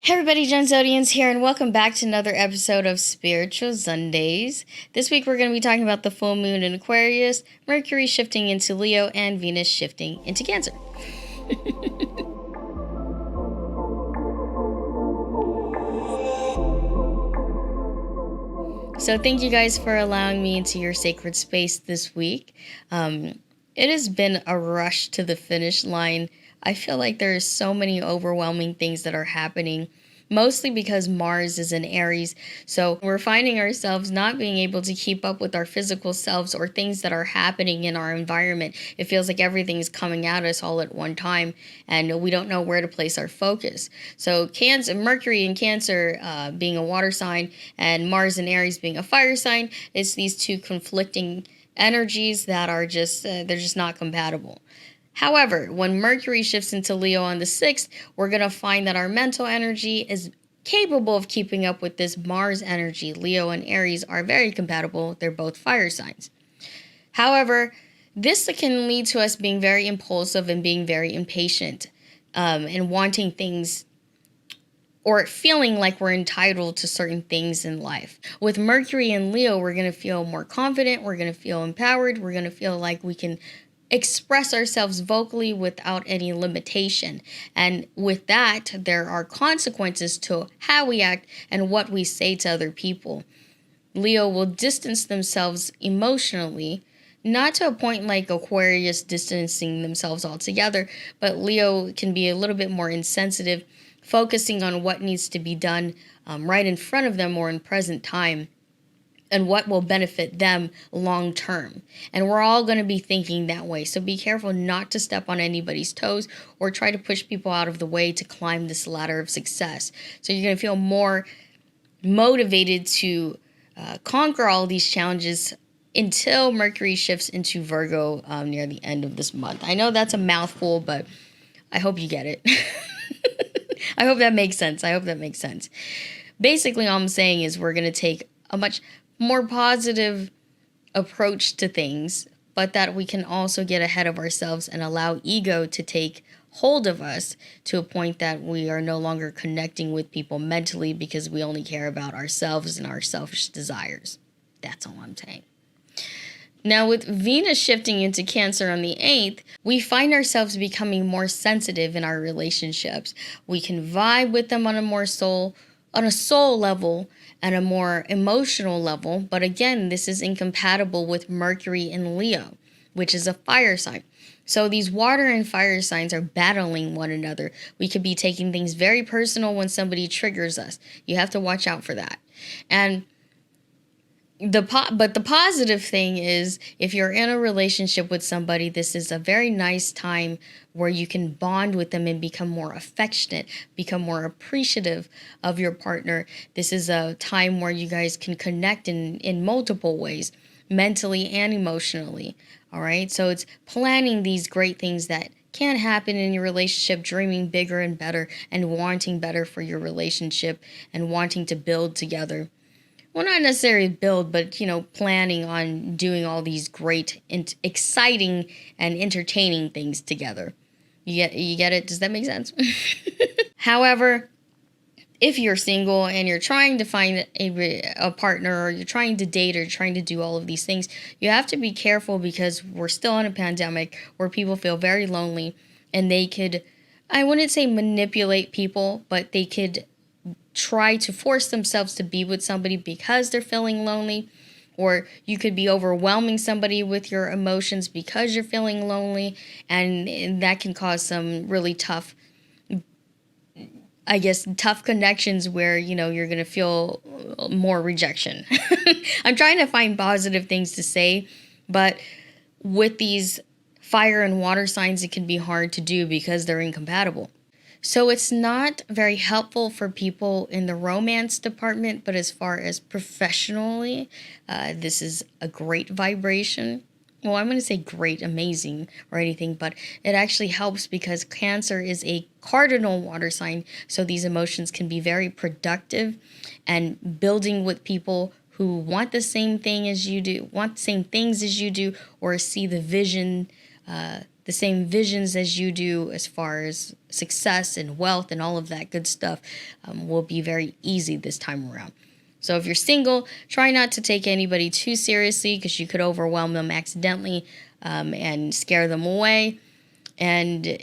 Hey everybody, Joan Zodianz here, and welcome back to another episode of Spiritual Zundayz. This week we're going to be talking about the full moon in Aquarius, Mercury shifting into Leo, and Venus shifting into Cancer. So thank you guys for allowing me into your sacred space this week. It has been a rush to the finish line. I feel like there are so many overwhelming things that are happening, mostly because Mars is in Aries. So we're finding ourselves not being able to keep up with our physical selves or things that are happening in our environment. It feels like everything's coming at us all at one time, and we don't know where to place our focus. So Cancer, Mercury in Cancer being a water sign, and Mars in Aries being a fire sign, it's these two conflicting energies that are just, they're just not compatible. However, when Mercury shifts into Leo on the 6th, we're going to find that our mental energy is capable of keeping up with this Mars energy. Leo and Aries are very compatible. They're both fire signs. However, this can lead to us being very impulsive and being very impatient and wanting things or feeling like we're entitled to certain things in life. With Mercury and Leo, we're going to feel more confident. We're going to feel empowered. We're going to feel like we can express ourselves vocally without any limitation. And with that, there are consequences to how we act and what we say to other people. Leo will distance themselves emotionally, not to a point like Aquarius distancing themselves altogether, but Leo can be a little bit more insensitive, focusing on what needs to be done right in front of them or in present time, and what will benefit them long term. And we're all going to be thinking that way. So be careful not to step on anybody's toes or try to push people out of the way to climb this ladder of success. So you're going to feel more motivated to conquer all these challenges until Mercury shifts into Virgo near the end of this month. I know that's a mouthful, but I hope you get it. I hope that makes sense. Basically, all I'm saying is we're going to take a much more positive approach to things, but that we can also get ahead of ourselves and allow ego to take hold of us to a point that we are no longer connecting with people mentally because we only care about ourselves and our selfish desires. That's all I'm saying. Now, with Venus shifting into Cancer on the 8th, we find ourselves becoming more sensitive in our relationships. We can vibe with them on a soul level and a more emotional level, but again, this is incompatible with Mercury in Leo, which is a fire sign. So these water and fire signs are battling one another. We could be taking things very personal when somebody triggers us. You have to watch out for that. And but the positive thing is, if you're in a relationship with somebody, this is a very nice time where you can bond with them and become more affectionate, become more appreciative of your partner. This is a time where you guys can connect in multiple ways, mentally and emotionally. All right. So it's planning these great things that can happen in your relationship, dreaming bigger and better and wanting better for your relationship and wanting to build together. Well, not necessarily build, but, planning on doing all these great, exciting, and entertaining things together. You get it? Does that make sense? However, if you're single and you're trying to find a partner, or you're trying to date, or trying to do all of these things, you have to be careful because we're still in a pandemic where people feel very lonely, and they could, I wouldn't say manipulate people, but they could try to force themselves to be with somebody because they're feeling lonely, or you could be overwhelming somebody with your emotions because you're feeling lonely, and that can cause some really tough connections where, you're going to feel more rejection. I'm trying to find positive things to say, but with these fire and water signs, it can be hard to do because they're incompatible. So it's not very helpful for people in the romance department, but as far as professionally, this is a great vibration. Well, I'm going to say great, amazing, or anything, but it actually helps because Cancer is a cardinal water sign, so these emotions can be very productive, and building with people who want the same thing as you do, want the same things as you do, or see the vision the same visions as you do as far as success and wealth and all of that good stuff will be very easy this time around. So if you're single, try not to take anybody too seriously because you could overwhelm them accidentally and scare them away. And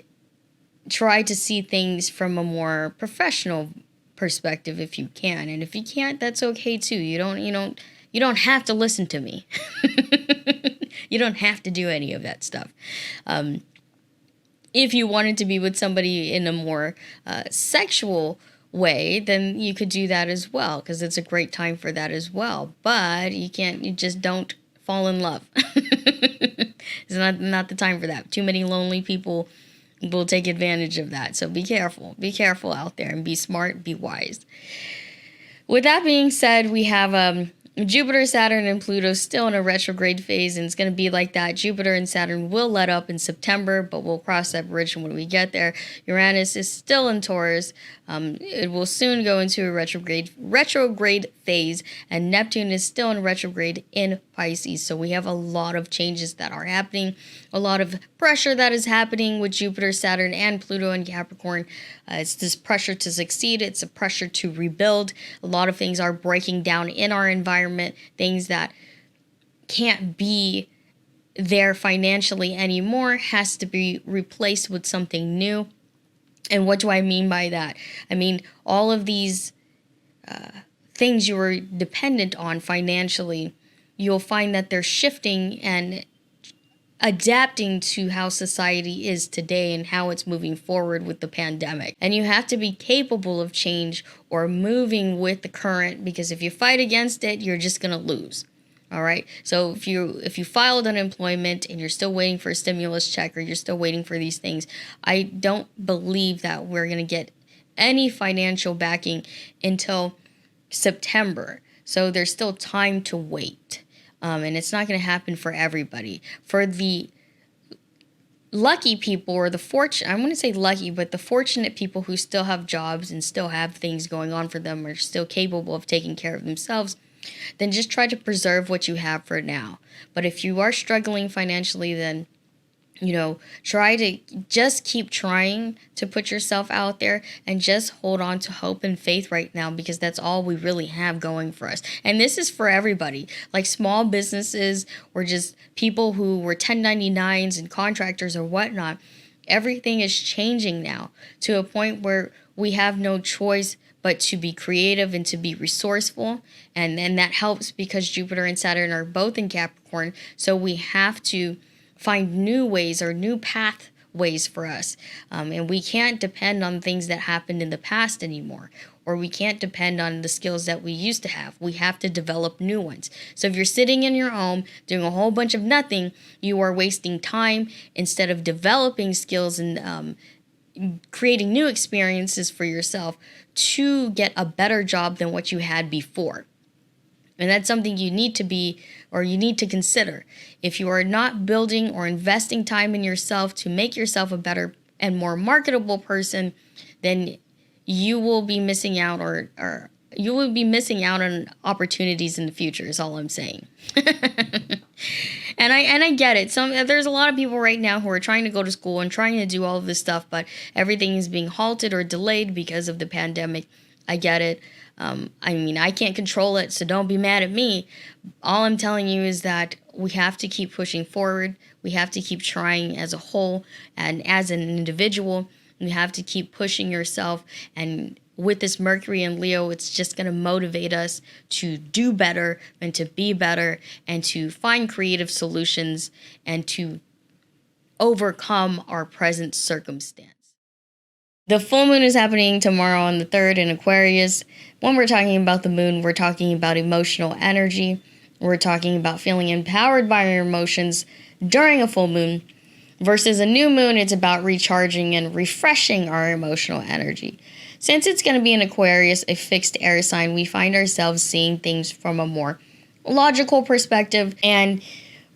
try to see things from a more professional perspective if you can. And if you can't, that's okay too. You don't have to listen to me. You don't have to do any of that stuff. If you wanted to be with somebody in a more sexual way, then you could do that as well, because it's a great time for that as well. But you just don't fall in love. It's not the time for that. Too many lonely people will take advantage of that. So be careful. Be careful out there and be smart, be wise. With that being said, we have Jupiter, Saturn, and Pluto still in a retrograde phase, and it's going to be like that. Jupiter and Saturn will let up in September, but we'll cross that bridge when we get there. Uranus is still in Taurus. It will soon go into a retrograde phase, and Neptune is still in retrograde in Pisces. So we have a lot of changes that are happening, a lot of pressure that is happening with Jupiter, Saturn, and Pluto in Capricorn. It's this pressure to succeed. It's a pressure to rebuild. A lot of things are breaking down in our environment, things that can't be there financially anymore has to be replaced with something new. And what do I mean by that? I mean, all of these things you were dependent on financially, you'll find that they're shifting and adapting to how society is today and how it's moving forward with the pandemic. And you have to be capable of change or moving with the current, because if you fight against it, you're just going to lose. All right. So if you filed unemployment and you're still waiting for a stimulus check, or you're still waiting for these things, I don't believe that we're going to get any financial backing until September. So there's still time to wait. And it's not going to happen for everybody. For the lucky people, or I wouldn't say lucky, but the fortunate people who still have jobs and still have things going on for them, are still capable of taking care of themselves, then just try to preserve what you have for now. But if you are struggling financially, then try to just keep trying to put yourself out there and just hold on to hope and faith right now, because that's all we really have going for us. And this is for everybody, like small businesses or just people who were 1099s and contractors or whatnot. Everything is changing now to a point where we have no choice but to be creative and to be resourceful. And that helps because Jupiter and Saturn are both in Capricorn. So we have to find new ways or new pathways for us. And we can't depend on things that happened in the past anymore, or we can't depend on the skills that we used to have. We have to develop new ones. So if you're sitting in your home doing a whole bunch of nothing, you are wasting time instead of developing skills and creating new experiences for yourself to get a better job than what you had before. And that's something you need to consider. If you are not building or investing time in yourself to make yourself a better and more marketable person, then you will be missing out or you will be missing out on opportunities in the future, is all I'm saying. And I get it. There's a lot of people right now who are trying to go to school and trying to do all of this stuff, but everything is being halted or delayed because of the pandemic. I get it. I can't control it, so don't be mad at me. All I'm telling you is that we have to keep pushing forward. We have to keep trying as a whole, and as an individual, you have to keep pushing yourself. And with this Mercury and Leo, it's just going to motivate us to do better and to be better and to find creative solutions and to overcome our present circumstance. The full moon is happening tomorrow on the 3rd in Aquarius. When we're talking about the moon, we're talking about emotional energy. We're talking about feeling empowered by our emotions during a full moon. Versus a new moon, it's about recharging and refreshing our emotional energy. Since it's going to be in Aquarius, a fixed air sign, we find ourselves seeing things from a more logical perspective, and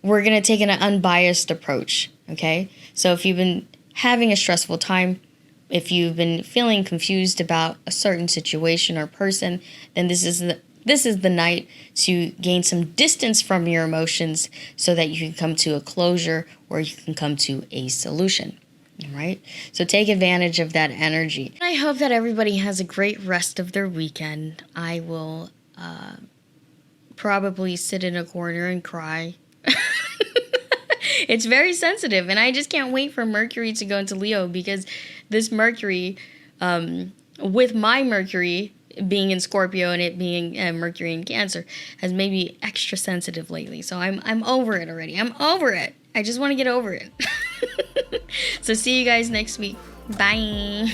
we're going to take an unbiased approach, okay? So if you've been having a stressful time, if you've been feeling confused about a certain situation or person, then this is This is the night to gain some distance from your emotions so that you can come to a closure or you can come to a solution. All right? So take advantage of that energy. I hope that everybody has a great rest of their weekend. I will probably sit in a corner and cry. It's very sensitive, and I just can't wait for Mercury to go into Leo, because this Mercury, with my Mercury being in Scorpio and it being Mercury in Cancer, has made me extra sensitive lately. So I'm over it already. I'm over it. I just want to get over it. So see you guys next week. Bye.